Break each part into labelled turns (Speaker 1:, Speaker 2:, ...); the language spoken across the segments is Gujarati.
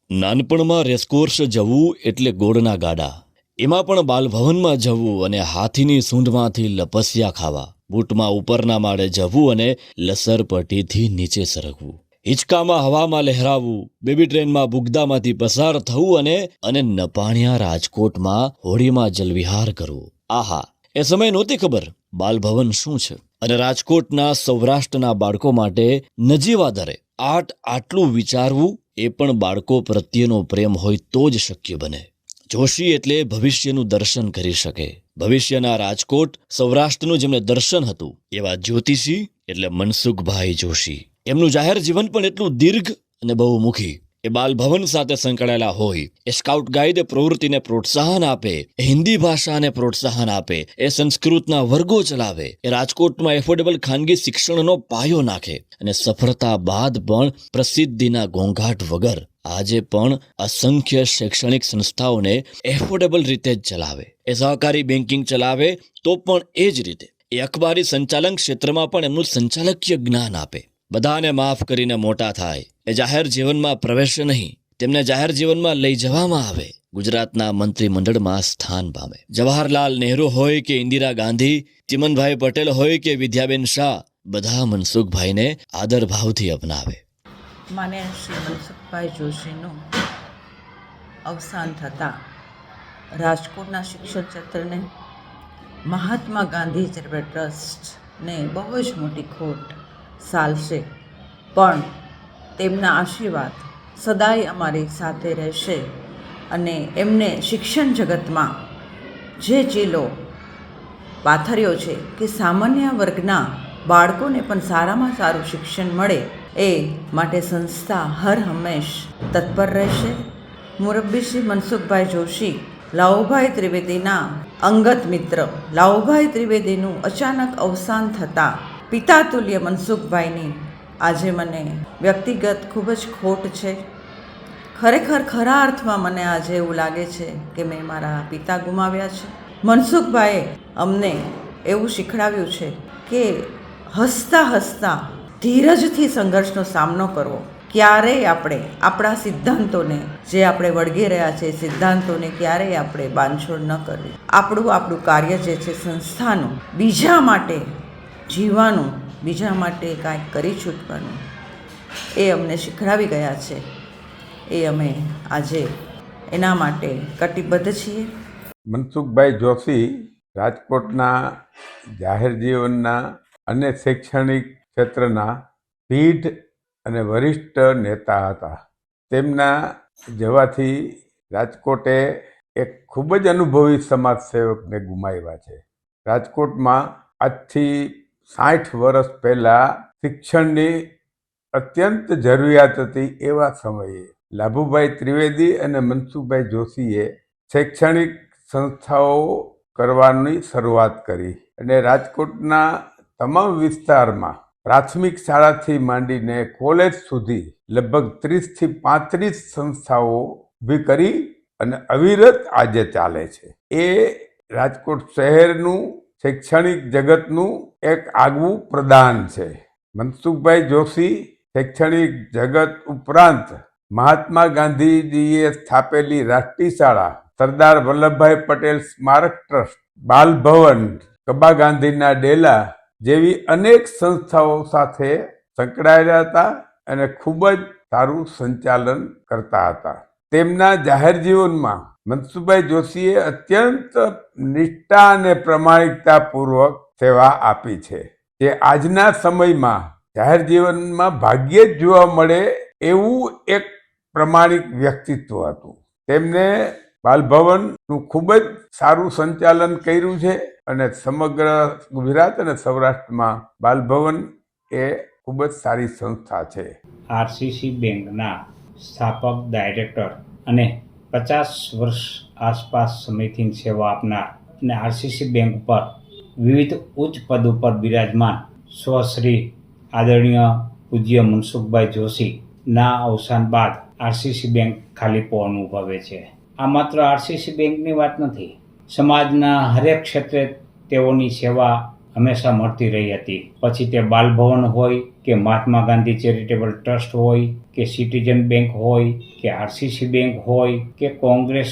Speaker 1: નાનપણમાં રેસકોર્સ જવું એટલે ગોળના ગાડા, એમાં પણ બાલભવનમાં જવું અને હાથીની સૂંઢમાંથી લપસ્યા ખાવા, બૂટમાં ઉપરના માળે જવું અને લસરપટ્ટીથી નીચે સરકવું, હિંચકામાં હવામાં લહેરાવું, બેબી ટ્રેનમાં બુગદામાંથી પસાર થવું અને નપાણિયા રાજકોટમાં હોળીમાં જલવિહાર કરવું. આહા, એ સમય નહોતી ખબર બાલભવન શું છે. અને રાજકોટના સૌરાષ્ટ્રના બાળકો માટે નજીવા દરે આટલું વિચારવું એ પણ બાળકો પ્રત્યેનો પ્રેમ હોય તો જ શક્ય બને. જોશી એટલે ભવિષ્યનું દર્શન કરી શકે. ભવિષ્યના રાજકોટ સૌરાષ્ટ્રનું જેમને દર્શન હતું એવા જ્યોતિષી એટલે મનસુખભાઈ જોશી. એમનું જાહેર જીવન પણ એટલું દીર્ઘ અને બહુમુખી. એ બાલભવન સાથે સંકળાયેલા હોય, એ સ્કાઉટ ગાઈડ પ્રવૃત્તિને પ્રોત્સાહન આપે, એ હિન્દી ભાષાને પ્રોત્સાહન આપે, એ સંસ્કૃતના વર્ગો ચલાવે, એ રાજકોટમાં એફોર્ડેબલ ખાનગી શિક્ષણનો પાયો નાખે અને સફળતા બાદ પણ પ્રસિદ્ધિના ઘોંઘાટ વગર આજે પણ અસંખ્ય શૈક્ષણિક સંસ્થાઓને એફોર્ડેબલ રીતે જ ચલાવે. એ સહકારી બેન્કિંગ ચલાવે તો પણ એ જ રીતે. એ અખબારી સંચાલન ક્ષેત્રમાં પણ એમનું સંચાલકીય જ્ઞાન આપે. બધાને માફ કરીને મોટા થાય. એ જાહેર જીવનમાં પ્રવેશે નહીં, તેમને જાહેર જીવનમાં લઈ જવામાં આવે. ગુજરાતના મંત્રીમંડળમાં સ્થાન પામે. જવાહરલાલ નહેરુ હોય કે ઇન્દિરા ગાંધી, ચિમનભાઈ પટેલ હોય કે વિદ્યાબેન શાહ, બધા મનસુખભાઈને આદરભાવથી અપનાવે.
Speaker 2: માન્ય શ્રી મનસુખભાઈ જોશીનું અવસાન થતાં રાજકોટના શિક્ષણ ક્ષેત્રને, મહાત્મા ગાંધી ચેરિટેબલ ટ્રસ્ટને બહુ જ મોટી ખોટ સાલશે. પણ તેમના આશીર્વાદ સદાય અમારી સાથે રહેશે અને એમને શિક્ષણ જગતમાં જે ચીલો પાથર્યો છે કે સામાન્ય વર્ગના બાળકોને પણ સારામાં સારું શિક્ષણ મળે, એ માટે સંસ્થા હર હંમેશ તત્પર રહેશે. મુરબ્બી શ્રી મનસુખભાઈ જોશી લાવુભાઈ ત્રિવેદીના અંગત મિત્ર. લાવુભાઈ ત્રિવેદીનું અચાનક અવસાન થતાં પિતા તુલ્ય મનસુખભાઈની આજે મને વ્યક્તિગત ખૂબ જ ખોટ છે. ખરેખર ખરા અર્થમાં મને આજે એવું લાગે છે કે મેં મારા પિતા ગુમાવ્યા છે. મનસુખભાઈએ અમને એવું શીખડાવ્યું છે કે હસતા હસતા ધીરજથી સંઘર્ષનો સામનો કરવો. ક્યારેય આપણે આપણા સિદ્ધાંતોને, જે આપણે વળગી રહ્યા છે સિદ્ધાંતોને ક્યારેય આપણે બાંધછોડ ન કરવી. આપણું કાર્ય જે છે સંસ્થાનું, બીજા માટે જીવવાનું, બીજા માટે કાંઈક કરી છૂટવાનું, એ અમને શીખડાવી ગયા છે. એ અમે આજે એના માટે કટિબદ્ધ છીએ.
Speaker 3: મનસુખભાઈ જોશી રાજકોટના જાહેર જીવનના અને શૈક્ષણિક ક્ષેત્રના પીઢ અને વરિષ્ઠ નેતા હતા. તેમના જવાથી રાજકોટે એક ખૂબ જ અનુભવી સમાજસેવકને ગુમાવ્યા છે. રાજકોટમાં આજથી 60 વર્ષ પહેલાં શિક્ષણની અત્યંત જરૂરિયાત હતી. એવા સમયે લાભુભાઈ ત્રિવેદી અને મનસુખભાઈ જોશીએ શૈક્ષણિક સંસ્થાઓ કરવાની શરૂઆત કરી અને રાજકોટના તમામ વિસ્તારમાં પ્રાથમિક શાળાથી માંડીને કોલેજ સુધી લગભગ 30થી 35 સંસ્થાઓ ઊભી કરી અને અવિરત આજે ચાલે છે. એ રાજકોટ શહેરનું શૈક્ષણિક જગતનું એક આગવું પ્રદાન છે. મનસુખભાઈ જોશી શૈક્ષણિક જગત ઉપરાંત મહાત્મા ગાંધીજીએ સ્થાપેલી રાષ્ટ્રીય શાળા, સરદાર વલ્લભભાઈ પટેલ સ્મારક ટ્રસ્ટ, બાલભવન, કબા ગાંધીના ડેલા જેવી અનેક સંસ્થાઓ સાથે સંકળાયેલા હતા અને ખૂબ જ સારું સંચાલન કરતા હતા. તેમના જાહેર જીવનમાં મનસુખભાઈ જોશીએ અત્યંત નિષ્ઠા અને પ્રમાણિકતાપૂર્વક સેવા આપી છે, જે આજના સમયમાં જાહેર જીવનમાં ભાગ્યે જ જોવા મળે એવું એક પ્રમાણિક વ્યક્તિત્વ હતું. તેમને બાલભવનનું ખૂબ જ સારું સંચાલન કર્યું છે અને સમગ્ર ગુજરાત અને સૌરાષ્ટ્રમાં બાલભવન એ ખૂબ જ સારી સંસ્થા છે.
Speaker 4: આરસીસી બેંકના સ્થાપક ડાયરેક્ટર અને 50 વર્ષ આસપાસ સમયથી સેવા આપનાર અને આરસીસી બેંક પર વિવિધ ઉચ્ચ પદ ઉપર બિરાજમાન સ્વશ્રી આદરણીય પૂજ્ય મનસુખભાઈ જોશીના અવસાન બાદ આરસીસી બેંક ખાલીપો અનુભવે છે. આ માત્ર આરસીસી બેંકની વાત નથી. સમાજના હરેક ક્ષેત્રે તેઓની સેવા હંમેશા મળતી રહી હતી. પછી તે બાલભવન હોય કે મહાત્મા ગાંધી ચેરિટેબલ ટ્રસ્ટ હોય કે સિટીઝન બેંક હોય કે આરસીસી બેંક હોય કે કોંગ્રેસ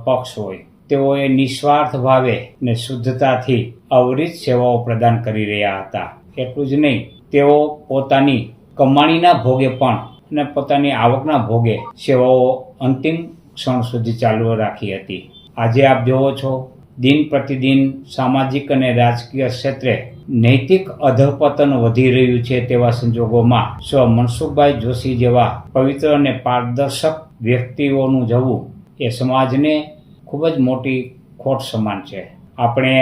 Speaker 4: પક્ષ હોય, તેઓએ નિસ્વાર્થ ભાવે ને શુદ્ધતાથી અવિરત સેવાઓ પ્રદાન કરી રહ્યા હતા. એટલું જ નહીં, તેઓ પોતાની કમાણીના ભોગે પણ અને પોતાની આવકના ભોગે સેવાઓ અંતિમ ક્ષણ સુધી ચાલુ રાખી હતી. આજે આપ જોવો છો, દિન પ્રતિદિન સામાજિક અને રાજકીય ક્ષેત્રે નૈતિક અધપતન વધી રહ્યું છે. તેવા સંજોગોમાં સ્વ મનસુખભાઈ જોશી જેવા પવિત્ર અને પારદર્શક વ્યક્તિઓનું જવું એ સમાજને ખૂબ જ મોટી ખોટ સમાન છે. આપણે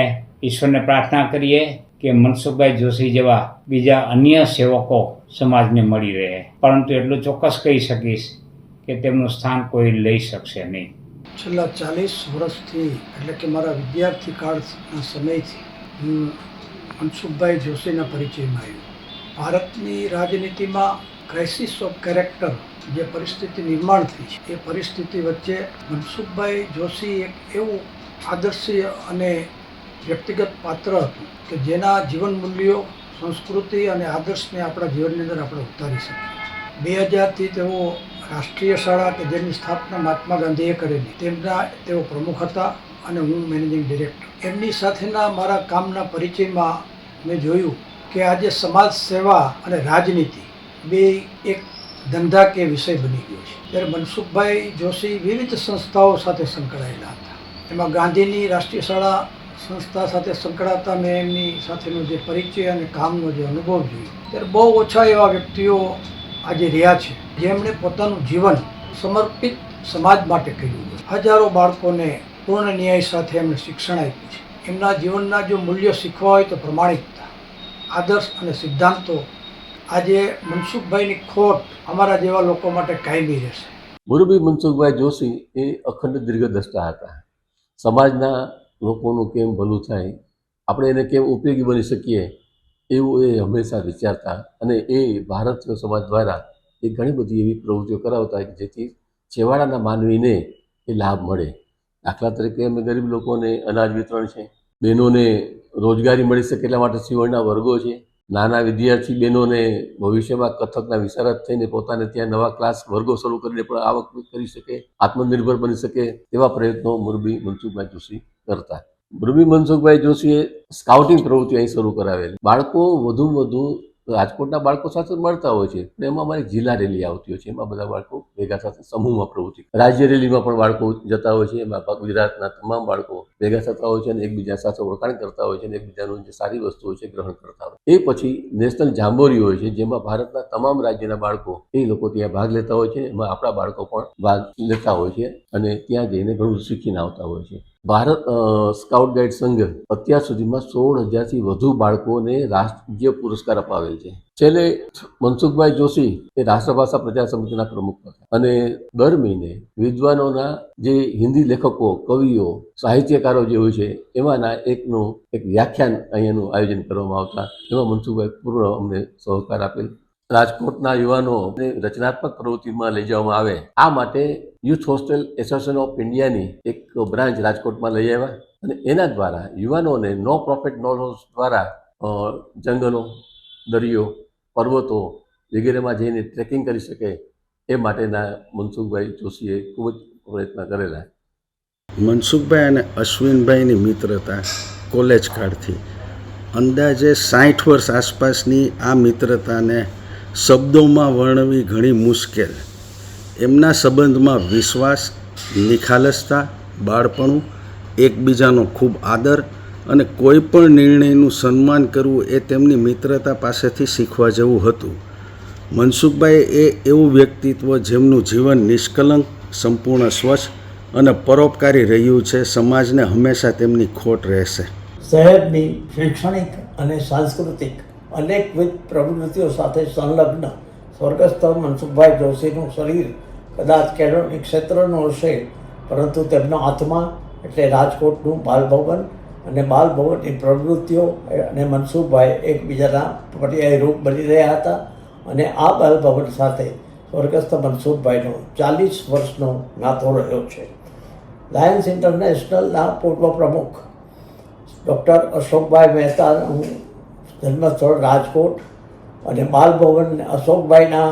Speaker 4: ઈશ્વરને પ્રાર્થના કરીએ કે મનસુખભાઈ જોશી જેવા બીજા અન્ય સેવકો સમાજને મળી રહે, પરંતુ એટલું ચોક્કસ કહી શકીશ કે તેમનું સ્થાન કોઈ લઈ શકશે નહીં.
Speaker 5: છેલ્લા 40 વર્ષથી એટલે કે મારા વિદ્યાર્થી કાળના સમયથી હું મનસુખભાઈ જોશીના પરિચયમાં આવ્યો. ભારતની રાજનીતિમાં ક્રાઇસિસ ઓફ કેરેક્ટર જે પરિસ્થિતિ નિર્માણ થઈ છે, એ પરિસ્થિતિ વચ્ચે મનસુખભાઈ જોશી એક એવું આદર્શીય અને વ્યક્તિગત પાત્ર હતું કે જેના જીવન મૂલ્યો, સંસ્કૃતિ અને આદર્શને આપણા જીવનની અંદર આપણે ઉતારી શકીએ. 2000થી તેઓ રાષ્ટ્રીય શાળા કે જેની સ્થાપના મહાત્મા ગાંધીએ કરેલી, તેઓ પ્રમુખ હતા અને હું મેનેજિંગ ડિરેક્ટર. એમની સાથેના મારા કામના પરિચયમાં મેં જોયું કે આજે સમાજ સેવા અને રાજનીતિ બે એક ધંધાકીય વિષય બની ગયો છે. ત્યારે મનસુખભાઈ જોશી વિવિધ સંસ્થાઓ સાથે સંકળાયેલા હતા. એમાં ગાંધીની રાષ્ટ્રીય શાળા સંસ્થા સાથે સંકળાતા મેં એમની સાથેનો જે પરિચય અને કામનો જે અનુભવ જોયો, ત્યારે બહુ ઓછા એવા વ્યક્તિઓ આજે રહ્યા છે જેમણે પોતાનું જીવન સમર્પિત સમાજ માટે કર્યું છે. હજારો બાળકોને પૂર્ણ ન્યાય સાથે એમણે શિક્ષણ આપ્યું છે. એમના જીવનના જો મૂલ્યો શીખવા હોય તો પ્રમાણિકતા, આદર્શ અને સિદ્ધાંતો. આજે મનસુખભાઈની ખોટ અમારા જેવા લોકો માટે કાયમી રહેશે.
Speaker 6: મુરબી મનસુખભાઈ જોશી એ અખંડ દીર્ઘદ્રષ્ટા હતા. સમાજના લોકોનું કેમ ભલું થાય, આપણે એને કેમ ઉપયોગી બની શકીએ, એવું એ હંમેશા વિચારતા અને એ ભારતીય સમાજ દ્વારા એ ઘણી બધી એવી પ્રવૃત્તિઓ કરાવતા કે જેથી છેવાડાના માનવીને એ લાભ મળે. દાખલા તરીકે અમે ગરીબ લોકોને અનાજ વિતરણ છે, બહેનોને રોજગારી મળી શકે એટલા માટે સીવણના વર્ગો છે, નાના વિદ્યાર્થી બહેનોને ભવિષ્યમાં કથકના વિશારદ થઈને પોતાને ત્યાં નવા ક્લાસ વર્ગો શરૂ કરીને પણ આવક કરી શકે, આત્મનિર્ભર બની શકે, તેવા પ્રયત્નો મુરબી મનસુખભાઈ જોશી કરતા. મુરબી મનસુખભાઈ જોશીએ સ્કાઉટિંગ પ્રવૃત્તિ અહીં શરૂ કરાવેલી. બાળકો વધુમાં વધુ રાજકોટના બાળકો સાથે મળતા હોય છે, પણ એમાં અમારી જિલ્લા રેલી આવતી હોય છે, એમાં બધા બાળકો ભેગા સાથે સમૂહમાં પ્રવૃત્તિ. રાજ્ય રેલીમાં પણ બાળકો જતા હોય છે, એમાં ગુજરાતના તમામ બાળકો ભેગા થતા હોય છે અને એકબીજા સાથે ઓળખાણ કરતા હોય છે અને એકબીજાનું જે સારી વસ્તુઓ છે ગ્રહણ કરતા હોય. એ પછી નેશનલ જાંબોરી હોય છે, જેમાં ભારતના તમામ રાજ્યના બાળકો એ લોકો ત્યાં ભાગ લેતા હોય છે. એમાં આપણા બાળકો પણ ભાગ લેતા હોય છે અને ત્યાં જઈને ઘણું શીખીને આવતા હોય છે. ભારત સ્કાઉટ ગાઈડ સંઘ અત્યાર સુધીમાં 16,000થી વધુ બાળકોને રાષ્ટ્રીય પુરસ્કાર અપાવેલ છે. છેલ્લે મનસુખભાઈ જોશી એ રાષ્ટ્રભાષા પ્રચાર સમિતિના પ્રમુખ હતા અને દર મહિને વિદ્વાનોના જે હિન્દી લેખકો, કવિઓ, સાહિત્યકારો જે હોય છે એમાંના એકનું એક વ્યાખ્યાન અહીંયાનું આયોજન કરવામાં આવતા. એમાં મનસુખભાઈ પૂર્ણ અમને સહકાર આપેલ. રાજકોટના યુવાનોને રચનાત્મક પ્રવૃત્તિમાં લઈ જવામાં આવે, આ માટે યુથ હોસ્ટેલ એસોસિએશન ઓફ ઇન્ડિયાની એક બ્રાન્ચ રાજકોટમાં લઈ આવ્યા અને એના દ્વારા યુવાનોને નો પ્રોફિટ નો લોસ દ્વારા જંગલો, દરિયો, પર્વતો વગેરેમાં જઈને ટ્રેકિંગ કરી શકે એ માટેના મનસુખભાઈ જોશીએ ખૂબ જ પ્રયત્ન કરેલા.
Speaker 7: મનસુખભાઈ અને અશ્વિનભાઈની મિત્રતા કોલેજ કાળથી અંદાજે 60 વર્ષ આસપાસની આ મિત્રતાને શબ્દોમાં વર્ણવી ઘણી મુશ્કેલ. એમના સંબંધમાં વિશ્વાસ, નિખાલસતા, બાળપણું, એકબીજાનો ખૂબ આદર અને કોઈ પણ નિર્ણયનું સન્માન કરવું એ તેમની મિત્રતા પાસેથી શીખવા જેવું હતું. મનસુખભાઈ એ એવું વ્યક્તિત્વ જેમનું જીવન નિષ્કલંક, સંપૂર્ણ સ્વચ્છ અને પરોપકારી રહ્યું છે. સમાજને હંમેશા તેમની ખોટ રહેશે.
Speaker 8: શહેરની શૈક્ષણિક અને સાંસ્કૃતિક અનેકવિધ પ્રવૃત્તિઓ સાથે સંલગ્ન સ્વર્ગસ્થ મનસુખભાઈ જોશીનું શરીર કદાચ કેળવણી ક્ષેત્રનું હશે, પરંતુ તેમનો આત્મા એટલે રાજકોટનું બાલભવન અને બાલભવનની પ્રવૃત્તિઓ અને મનસુખભાઈ એકબીજાના પર્યાયરૂપ બની રહ્યા હતા. અને આ બાલભવન સાથે સ્વર્ગસ્થ મનસુખભાઈનો 40 વર્ષનો નાતો રહ્યો છે. લાયન્સ ઇન્ટરનેશનલના પૂર્વ પ્રમુખ ડૉક્ટર અશોકભાઈ મહેતાનું જન્મસ્થળ રાજકોટ અને બાલભવન અશોકભાઈના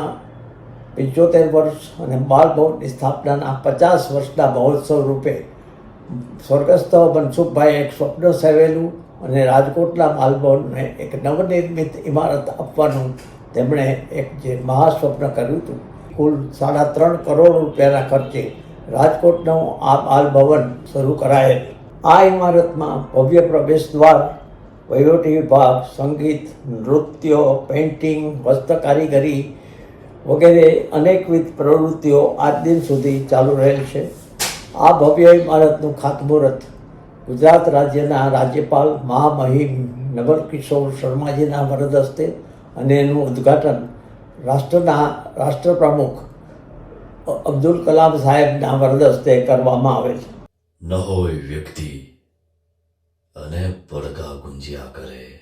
Speaker 8: 75 વર્ષ અને બાલભવનની સ્થાપનાના 50 વર્ષના મહોત્સવ રૂપે સ્વર્ગસ્થ મનસુખભાઈએ એક સ્વપ્ન સેવેલું અને રાજકોટના બાલભવનને એક નવનિર્મિત ઇમારત આપવાનું તેમણે એક જે મહાસ્વપ્ન કર્યું હતું. કુલ 3.5 કરોડ રૂપિયાના ખર્ચે રાજકોટનું આ બાલભવન શરૂ કરાયેલ. આ ઇમારતમાં ભવ્ય પ્રવેશ દ્વાર, વહીવટી વિભાગ, સંગીત, નૃત્ય, પેઇન્ટિંગ, હસ્તકારીગરી વગેરે અનેકવિધ પ્રવૃત્તિઓ આજ દિન સુધી ચાલુ રહેલ છે. આ ભવ્ય ઇમારતનું ખાતમુહૂર્ત ગુજરાત રાજ્યના રાજ્યપાલ મહામહિમ નવલકિશોર શર્માજીના વરદ હસ્તે અને એનું ઉદ્ઘાટન રાષ્ટ્રપ્રમુખ અબ્દુલ કલામ સાહેબના વરદ હસ્તે કરવામાં આવે છે.
Speaker 1: ન હોય વ્યક્તિ અને પડઘા ગુંજ્યા કરે.